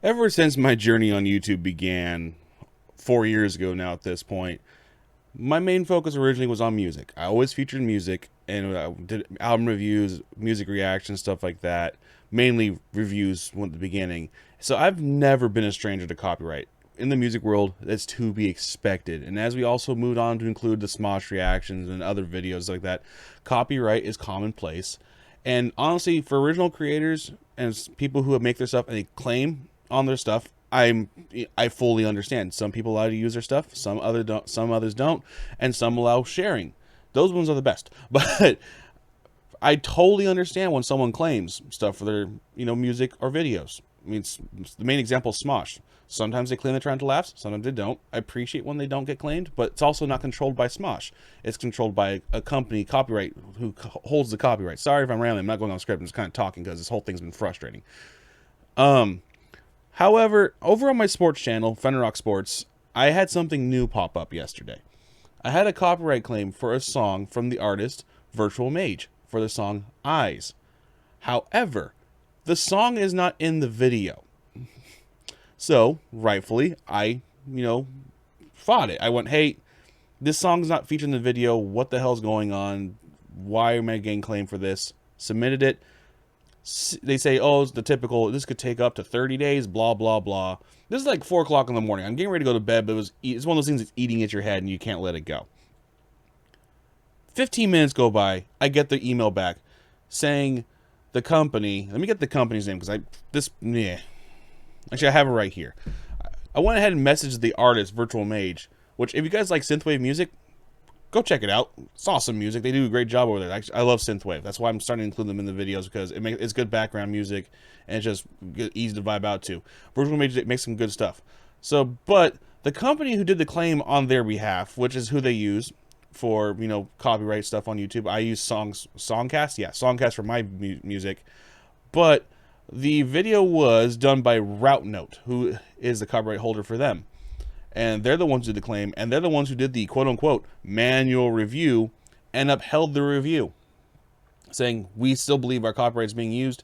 Ever since my journey on YouTube began 4 years ago now at this point, my main focus originally was on music. I always featured music and did album reviews, music reactions, stuff like that. Mainly reviews at the beginning. So I've never been a stranger to copyright. In the music world, that's to be expected. And as we also moved on to include the Smosh reactions and other videos like that, copyright is commonplace. And honestly, for original creators and people who make their stuff and they claim on their stuff, I fully understand. Some people allow to use their stuff, some others don't, and some allow sharing. Those ones are the best. But I totally understand when someone claims stuff for their music or videos. I mean, the main example is Smosh. Sometimes they claim they're trying to laugh, sometimes they don't. I appreciate when they don't get claimed, but it's also not controlled by Smosh. It's controlled by a company, copyright, who holds the copyright. Sorry if I'm rambling. I'm not going on script. I'm just kind of talking because this whole thing's been frustrating. However, over on my sports channel, Fenrirock Sports, I had something new pop up yesterday. I had a copyright claim for a song from the artist Virtual Mage for the song Eyes. However, the song is not in the video. So, rightfully, I, fought it. I went, hey, this song's not featured in the video. What the hell's going on? Why am I getting claimed for this? Submitted it. They say, oh, it's the typical, this could take up to 30 days, blah, blah, blah. This is like 4 o'clock in the morning. I'm getting ready to go to bed, but it's one of those things that's eating at your head and you can't let it go. 15 minutes go by. I get the email back saying the company, let me get the company's name because actually I have it right here. I went ahead and messaged the artist, Virtual Mage, which if you guys like synthwave music, go check it out. It's awesome music. They do a great job over there. Actually, I love synthwave. That's why I'm starting to include them in the videos because it's good background music and it's just easy to vibe out to. Virtual Mage makes some good stuff. So, but the company who did the claim on their behalf, which is who they use for copyright stuff on YouTube, I use Songcast. Yeah, Songcast for my music, but the video was done by Route Note, who is the copyright holder for them. And they're the ones who did the claim, and they're the ones who did the quote-unquote manual review and upheld the review, saying, we still believe our copyright is being used,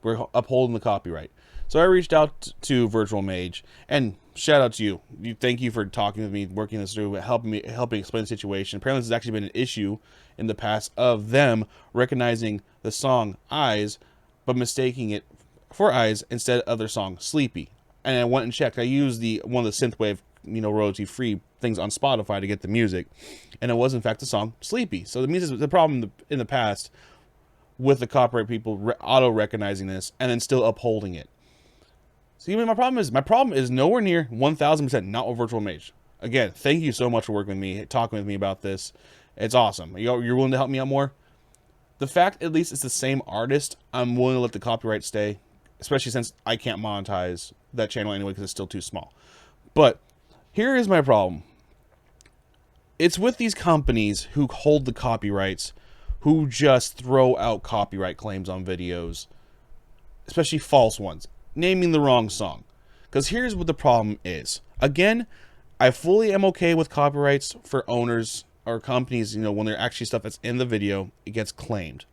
we're upholding the copyright. So I reached out to Virtual Mage, and shout out to you. Thank you for talking with me, working this through, helping explain the situation. Apparently this has actually been an issue in the past of them recognizing the song Eyes, but mistaking it for Eyes instead of their song Sleepy. And I went and checked. I used one of the synthwave royalty-free things on Spotify to get the music, and it was in fact the song Sleepy. So it means the problem in the past with the copyright people auto-recognizing this and then still upholding it. So even my problem is nowhere near 1000% not with Virtual Mage. Again, thank you so much for working with me, talking with me about this. It's awesome. You're willing to help me out more? The fact at least it's the same artist, I'm willing to let the copyright stay, especially since I can't monetize that channel anyway because it's still too small. But here is my problem. It's with these companies who hold the copyrights, who just throw out copyright claims on videos, especially false ones, naming the wrong song. Because here's what the problem is. Again, I fully am okay with copyrights for owners or companies, when they're actually stuff that's in the video, it gets claimed.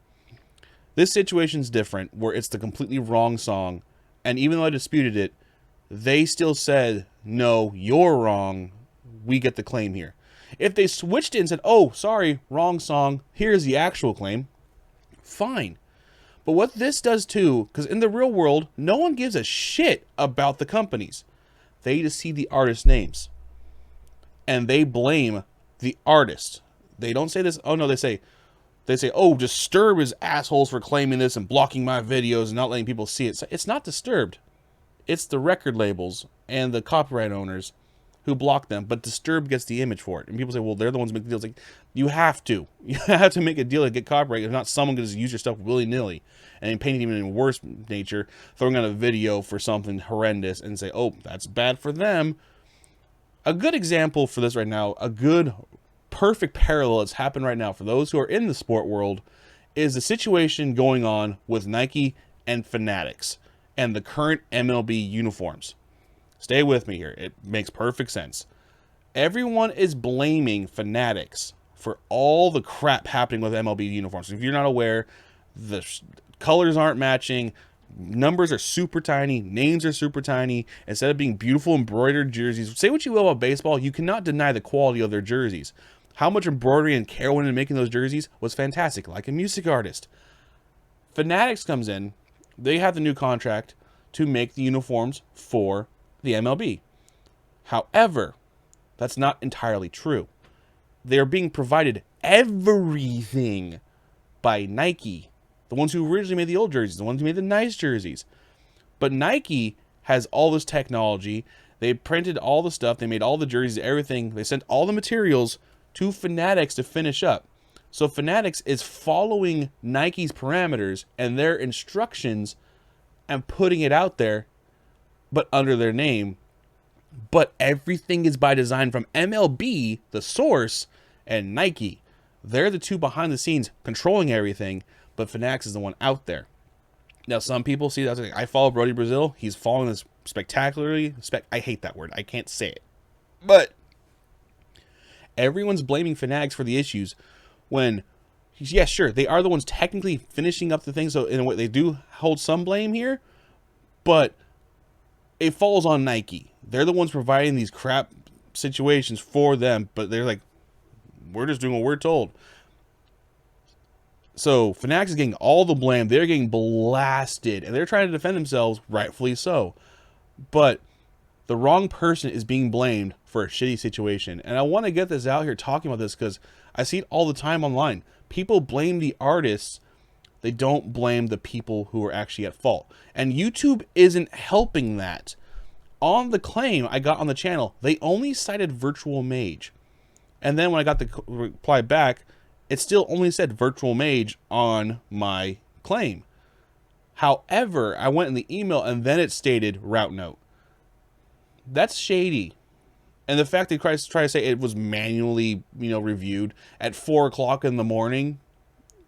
This situation's different, where it's the completely wrong song, and even though I disputed it, they still said, no, you're wrong, we get the claim here. If they switched it and said, oh, sorry, wrong song, here's the actual claim, fine. But what this does too, because in the real world, no one gives a shit about the companies. They just see the artist names. And they blame the artist. They don't say this, oh no, they say, oh, Disturb is assholes for claiming this and blocking my videos and not letting people see it. It's not Disturbed. It's the record labels and the copyright owners who block them, but Disturbed gets the image for it. And people say, well, they're the ones who make the deals. Like, you have to. You have to make a deal to get copyright. If not, someone can just use your stuff willy-nilly and paint it even in worse nature, throwing out a video for something horrendous and say, oh, that's bad for them. A good example for this right now, a good, perfect parallel that's happened right now for those who are in the sport world is the situation going on with Nike and Fanatics and the current MLB uniforms. Stay with me here. It makes perfect sense. Everyone is blaming Fanatics for all the crap happening with MLB uniforms. If you're not aware, the colors aren't matching. numbers are super tiny, names are super tiny. Instead of being beautiful embroidered jerseys, say what you will about baseball, you cannot deny the quality of their jerseys. How much embroidery and care went into making those jerseys was fantastic, like a music artist. Fanatics comes in, they have the new contract to make the uniforms for the MLB. However, that's not entirely true. They are being provided everything by Nike, the ones who originally made the old jerseys, the ones who made the nice jerseys. But Nike has all this technology. They printed all the stuff. They made all the jerseys, everything. They sent all the materials to Fanatics to finish up. So Fanatics is following Nike's parameters and their instructions and putting it out there, but under their name. But everything is by design from MLB, the source, and Nike. They're the two behind the scenes controlling everything, but Fanatics is the one out there. Now, some people see that. I follow Brody Brazil. He's following this spectacularly. I hate that word. I can't say it. But everyone's blaming Fanatics for the issues when, yeah, sure, they are the ones technically finishing up the thing. So, in a way, they do hold some blame here. But it falls on Nike. They're the ones providing these crap situations for them. But they're like, we're just doing what we're told. So Fanatics is getting all the blame. They're getting blasted. And they're trying to defend themselves, rightfully so. But the wrong person is being blamed for a shitty situation. And I want to get this out here talking about this because I see it all the time online. People blame the artists. They don't blame the people who are actually at fault. And YouTube isn't helping that. On the claim I got on the channel, they only cited Virtual Mage. And then when I got the reply back, it still only said Virtual Mage on my claim. However, I went in the email and then it stated Route Note. That's shady. And the fact they try to say it was manually, reviewed at 4 o'clock in the morning.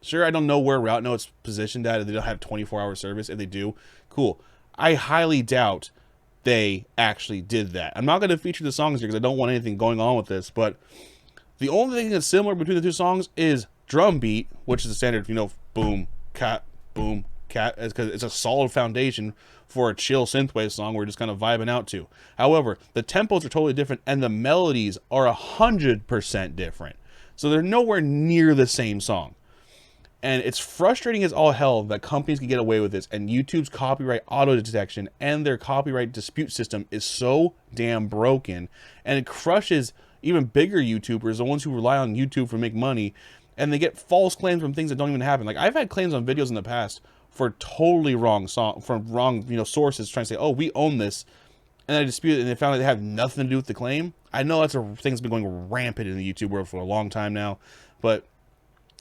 Sure, I don't know where Route Note's positioned at. If they don't have 24-hour service. If they do, cool. I highly doubt they actually did that. I'm not going to feature the songs here because I don't want anything going on with this, but the only thing that's similar between the two songs is drum beat, which is the standard, boom, cat, because it's a solid foundation for a chill synthwave song we're just kind of vibing out to. However, the tempos are totally different and the melodies are 100% different. So they're nowhere near the same song. And it's frustrating as all hell that companies can get away with this, and YouTube's copyright auto detection and their copyright dispute system is so damn broken, and it crushes even bigger YouTubers, the ones who rely on YouTube for make money, and they get false claims from things that don't even happen. Like, I've had claims on videos in the past for totally wrong sources trying to say, oh, we own this, and I dispute it, and they found out they have nothing to do with the claim. I know that's a thing that's been going rampant in the YouTube world for a long time now, but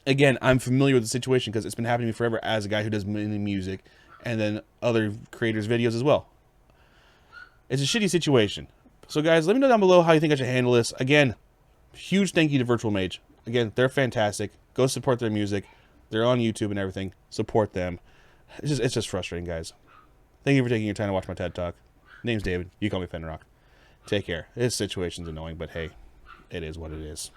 again, I'm familiar with the situation because it's been happening to me forever as a guy who does music and then other creators' videos as well. It's a shitty situation. So guys, let me know down below how you think I should handle this. Again, huge thank you to Virtual Mage. Again, they're fantastic. Go support their music. They're on YouTube and everything. Support them. It's just frustrating, guys. Thank you for taking your time to watch my TED Talk. Name's David. You call me Fenrirock. Take care. This situation's annoying, but hey, it is what it is.